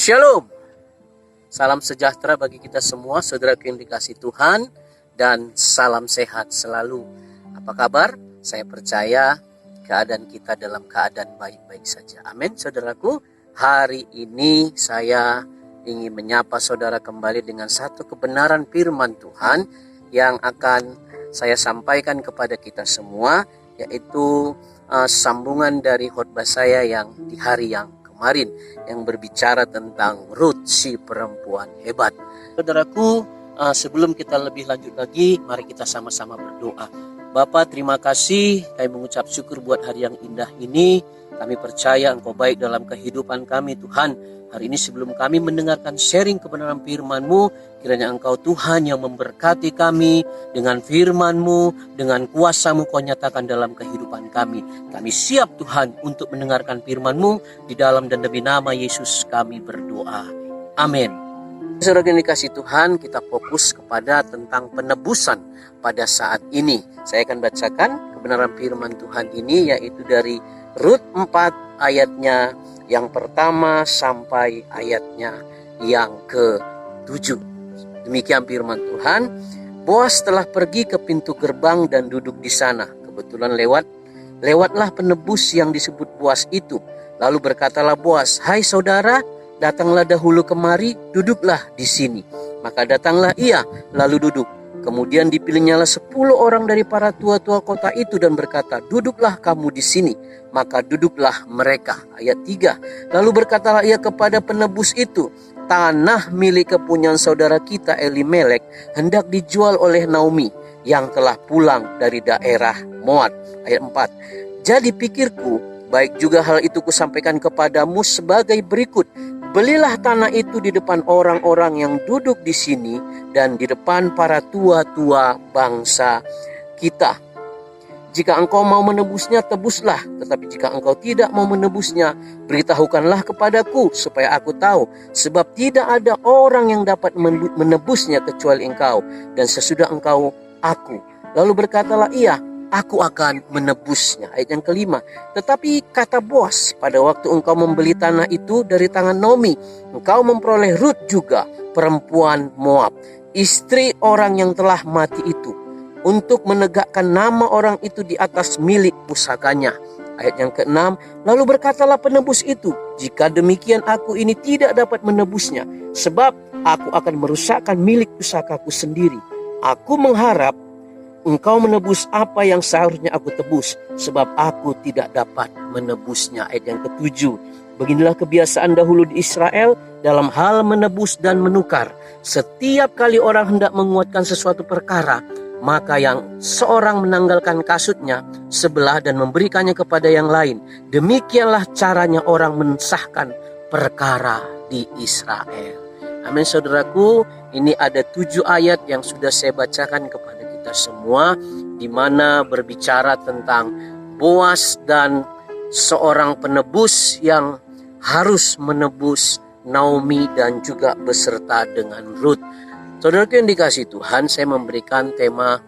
Shalom. Salam sejahtera bagi kita semua, saudara yang dikasihi Tuhan, dan salam sehat selalu. Apa kabar? Saya percaya keadaan kita dalam keadaan baik-baik saja. Amin, saudaraku. Hari ini saya ingin menyapa saudara kembali dengan satu kebenaran firman Tuhan yang akan saya sampaikan kepada kita semua, yaitu sambungan dari khotbah saya yang di hari yang kemarin yang berbicara tentang Ruth, si perempuan hebat. Saudaraku, sebelum kita lebih lanjut lagi, mari kita sama-sama berdoa. Bapa, terima kasih, kami mengucap syukur buat hari yang indah ini. Kami percaya Engkau baik dalam kehidupan kami, Tuhan. Hari ini sebelum kami mendengarkan sharing kebenaran firman-Mu, kiranya Engkau Tuhan yang memberkati kami dengan firman-Mu, dengan kuasa-Mu Kau nyatakan dalam kehidupan kami. Kami siap Tuhan untuk mendengarkan firman-Mu, di dalam dan demi nama Yesus kami berdoa. Amin. Saudara yang dikasihi Tuhan, kita fokus kepada tentang penebusan pada saat ini. Saya akan bacakan kebenaran firman Tuhan ini, yaitu dari Rut 4 ayatnya yang pertama sampai ayatnya yang ke-7. Demikian firman Tuhan. Boas telah pergi ke pintu gerbang dan duduk di sana. Kebetulan lewatlah penebus yang disebut Boas itu. Lalu berkatalah Boas, "Hai saudara, datanglah dahulu kemari, duduklah di sini." Maka datanglah ia, lalu duduk. Kemudian dipilihnya 10 orang dari para tua-tua kota itu dan berkata, "Duduklah kamu di sini." Maka duduklah mereka. Ayat 3. Lalu berkatalah ia kepada penebus itu, "Tanah milik kepunyaan saudara kita Elimelek hendak dijual oleh Naomi yang telah pulang dari daerah Moab." Ayat 4. "Jadi pikirku, baik juga hal itu kusampaikan kepadamu sebagai berikut. Belilah tanah itu di depan orang-orang yang duduk di sini dan di depan para tua-tua bangsa kita. Jika engkau mau menebusnya, tebuslah. Tetapi jika engkau tidak mau menebusnya, beritahukanlah kepadaku supaya aku tahu. Sebab tidak ada orang yang dapat menebusnya kecuali engkau. Dan sesudah engkau, aku." Lalu berkatalah ia, "Aku akan menebusnya." Ayat yang kelima. "Tetapi kata Boas, pada waktu engkau membeli tanah itu dari tangan Naomi, engkau memperoleh Rut juga, perempuan Moab, istri orang yang telah mati itu, untuk menegakkan nama orang itu di atas milik pusakanya." Ayat yang ke-6. "Lalu berkatalah penebus itu, jika demikian aku ini tidak dapat menebusnya, sebab aku akan merusakkan milik pusakaku sendiri. Aku mengharap engkau menebus apa yang seharusnya aku tebus, sebab aku tidak dapat menebusnya." Ayat yang ke-7. "Beginilah kebiasaan dahulu di Israel dalam hal menebus dan menukar. Setiap kali orang hendak menguatkan sesuatu perkara, maka yang seorang menanggalkan kasutnya sebelah dan memberikannya kepada yang lain. Demikianlah caranya orang mensahkan perkara di Israel." Amin, saudaraku. Ini ada 7 ayat yang sudah saya bacakan kepada kita semua, di mana berbicara tentang Boas dan seorang penebus yang harus menebus Naomi dan juga beserta dengan Ruth. Saudara yang dikasihi Tuhan, saya memberikan tema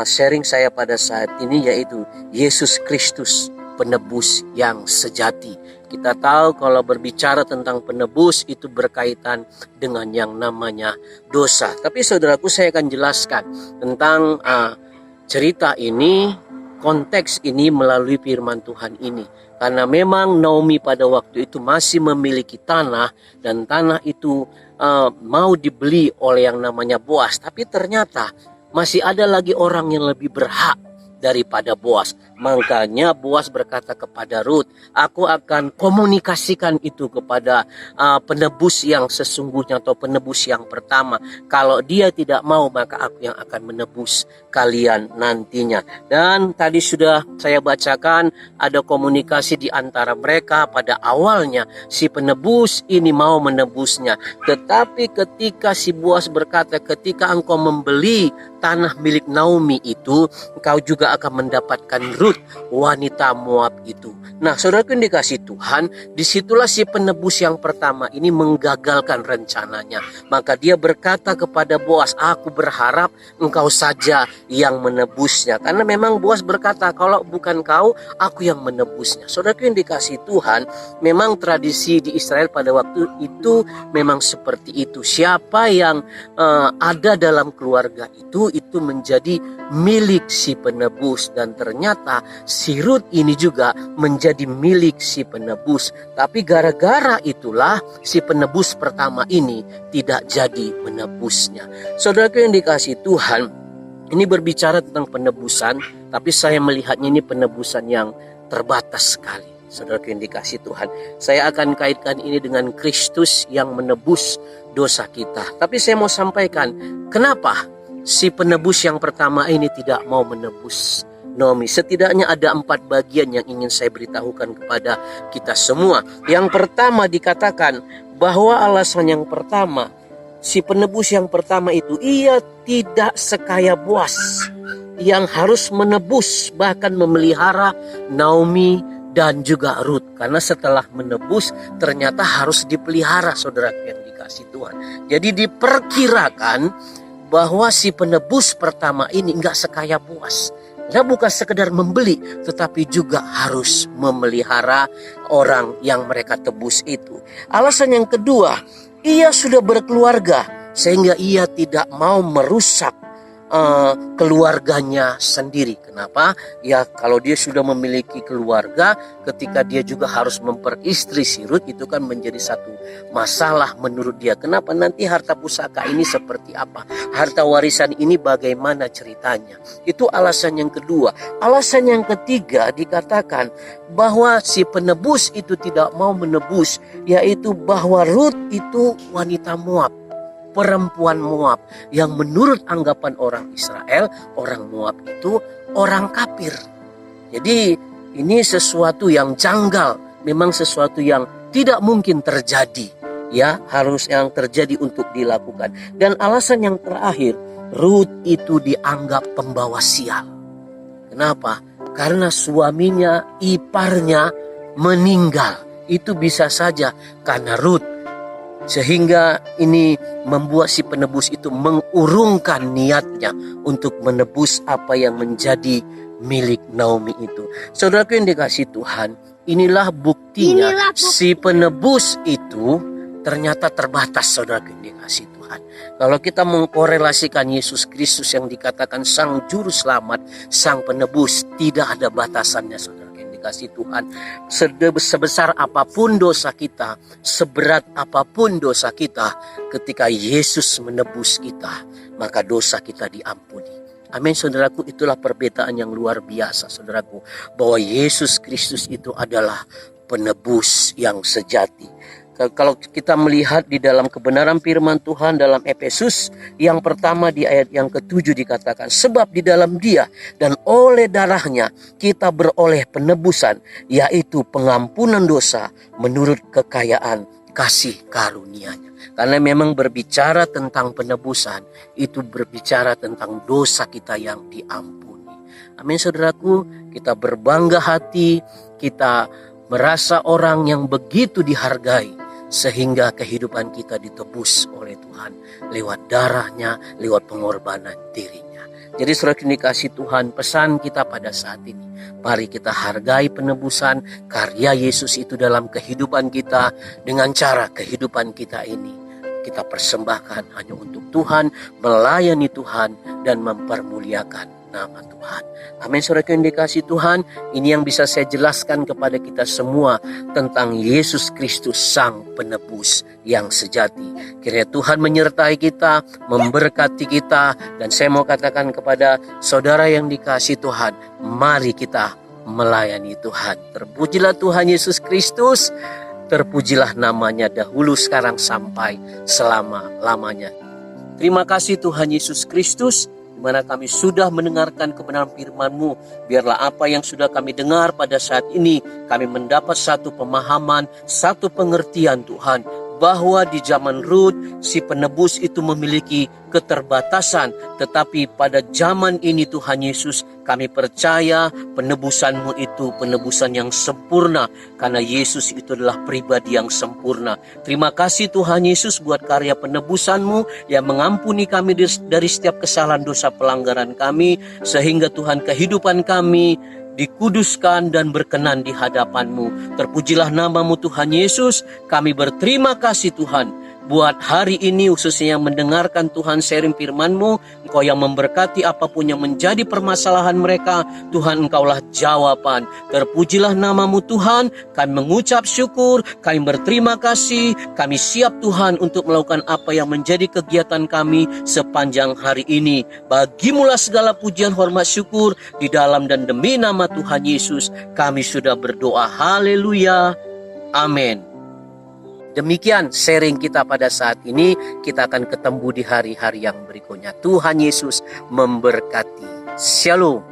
sharing saya pada saat ini, yaitu Yesus Kristus, penebus yang sejati. Kita tahu kalau berbicara tentang penebus itu berkaitan dengan yang namanya dosa. Tapi saudaraku, saya akan jelaskan tentang cerita ini, konteks ini melalui firman Tuhan ini. Karena memang Naomi pada waktu itu masih memiliki tanah, dan tanah itu mau dibeli oleh yang namanya Boas. Tapi ternyata masih ada lagi orang yang lebih berhak daripada Boas. Makanya Boas berkata kepada Ruth, "Aku akan komunikasikan itu kepada penebus yang sesungguhnya atau penebus yang pertama. Kalau dia tidak mau, maka aku yang akan menebus kalian nantinya." Dan tadi sudah saya bacakan ada komunikasi di antara mereka. Pada awalnya si penebus ini mau menebusnya. Tetapi ketika si Boas berkata, "Ketika engkau membeli tanah milik Naomi itu, engkau juga akan mendapatkan Ruth Rut, wanita Moab itu. Nah, saudaraku yang dikasih Tuhan, disitulah si penebus yang pertama ini menggagalkan rencananya. Maka dia berkata kepada Boas, aku berharap engkau saja yang menebusnya. Karena memang Boas berkata, kalau bukan kau, aku yang menebusnya. Saudaraku yang dikasih Tuhan, memang tradisi di Israel pada waktu itu memang seperti itu. Siapa yang ada dalam keluarga itu menjadi milik si penebus. Dan ternyata si Rut ini juga menjadi milik si penebus. Tapi gara-gara itulah si penebus pertama ini tidak jadi menebusnya. Saudaraku yang dikasih Tuhan, ini berbicara tentang penebusan, tapi saya melihatnya ini penebusan yang terbatas sekali. Saudaraku yang dikasih Tuhan, saya akan kaitkan ini dengan Kristus yang menebus dosa kita. Tapi saya mau sampaikan, kenapa si penebus yang pertama ini tidak mau menebus Naomi? Setidaknya ada 4 bagian yang ingin saya beritahukan kepada kita semua. Yang pertama dikatakan bahwa alasan yang pertama, si penebus yang pertama itu, ia tidak sekaya Boas yang harus menebus, bahkan memelihara Naomi dan juga Rut. Karena setelah menebus ternyata harus dipelihara, saudara yang dikasih Tuhan. Jadi diperkirakan bahwa si penebus pertama ini enggak sekaya Boas. Dia bukan sekedar membeli, tetapi juga harus memelihara orang yang mereka tebus itu. Alasan yang kedua, ia sudah berkeluarga sehingga ia tidak mau merusak keluarganya sendiri. Kenapa? Ya, kalau dia sudah memiliki keluarga, ketika dia juga harus memperistri si Rut, itu kan menjadi satu masalah menurut dia. Kenapa? Nanti harta pusaka ini seperti apa? Harta warisan ini bagaimana ceritanya? Itu alasan yang kedua. Alasan yang ketiga dikatakan bahwa si penebus itu tidak mau menebus, yaitu bahwa Rut itu wanita Moab, perempuan Moab, yang menurut anggapan orang Israel, orang Moab itu orang kafir. Jadi ini sesuatu yang janggal, memang sesuatu yang tidak mungkin terjadi, ya, harus yang terjadi untuk dilakukan. Dan alasan yang terakhir, Rut itu dianggap pembawa sial. Kenapa? Karena suaminya, iparnya meninggal. Itu bisa saja karena Rut. Sehingga ini membuat si penebus itu mengurungkan niatnya untuk menebus apa yang menjadi milik Naomi itu. Saudaraku yang dikasih Tuhan, inilah buktinya si penebus itu ternyata terbatas, saudaraku yang dikasih Tuhan. Kalau kita mengkorelasikan Yesus Kristus yang dikatakan Sang Juru Selamat, Sang Penebus, tidak ada batasannya, saudara kasih Tuhan. Sebesar apapun dosa kita, seberat apapun dosa kita, ketika Yesus menebus kita, maka dosa kita diampuni. Amin, saudaraku. Itulah perbedaan yang luar biasa, saudaraku, bahwa Yesus Kristus itu adalah penebus yang sejati. Kalau kita melihat di dalam kebenaran firman Tuhan dalam Efesus yang pertama di ayat yang ke-7 dikatakan, sebab di dalam Dia dan oleh darahnya kita beroleh penebusan, yaitu pengampunan dosa menurut kekayaan kasih karunia-Nya. Karena memang berbicara tentang penebusan, itu berbicara tentang dosa kita yang diampuni. Amin, saudaraku. Kita berbangga hati, kita merasa orang yang begitu dihargai, sehingga kehidupan kita ditebus oleh Tuhan lewat darahnya, lewat pengorbanan dirinya. Jadi saudara dikasih Tuhan, pesan kita pada saat ini, mari kita hargai penebusan karya Yesus itu dalam kehidupan kita. Dengan cara kehidupan kita ini kita persembahkan hanya untuk Tuhan, melayani Tuhan dan mempermuliakan nama Tuhan. Amin, saudara yang dikasih Tuhan. Ini yang bisa saya jelaskan kepada kita semua tentang Yesus Kristus, Sang Penebus yang sejati. Kiranya Tuhan menyertai kita, memberkati kita. Dan saya mau katakan kepada saudara yang dikasih Tuhan, mari kita melayani Tuhan. Terpujilah Tuhan Yesus Kristus, terpujilah namanya dahulu, sekarang, sampai selama-lamanya. Terima kasih Tuhan Yesus Kristus, di mana kami sudah mendengarkan kebenaran firman-Mu. Biarlah apa yang sudah kami dengar pada saat ini, kami mendapat satu pemahaman, satu pengertian Tuhan, bahwa di zaman Rut si penebus itu memiliki keterbatasan, tetapi pada zaman ini Tuhan Yesus, kami percaya penebusan-Mu itu penebusan yang sempurna, karena Yesus itu adalah pribadi yang sempurna. Terima kasih Tuhan Yesus buat karya penebusan-Mu yang mengampuni kami dari setiap kesalahan dosa pelanggaran kami, sehingga Tuhan kehidupan kami dikuduskan dan berkenan di hadapan-Mu. Terpujilah nama-Mu Tuhan Yesus. Kami berterima kasih Tuhan buat hari ini, khususnya yang mendengarkan Tuhan sharing firman-Mu. Engkau yang memberkati apapun yang menjadi permasalahan mereka, Tuhan Engkaulah jawaban. Terpujilah nama-Mu Tuhan. Kami mengucap syukur, kami berterima kasih, kami siap Tuhan untuk melakukan apa yang menjadi kegiatan kami sepanjang hari ini. Bagimulah segala pujian, hormat, syukur di dalam dan demi nama Tuhan Yesus kami sudah berdoa. Haleluya. Amin. Demikian sharing kita pada saat ini. Kita akan ketemu di hari-hari yang berikutnya. Tuhan Yesus memberkati. Shalom.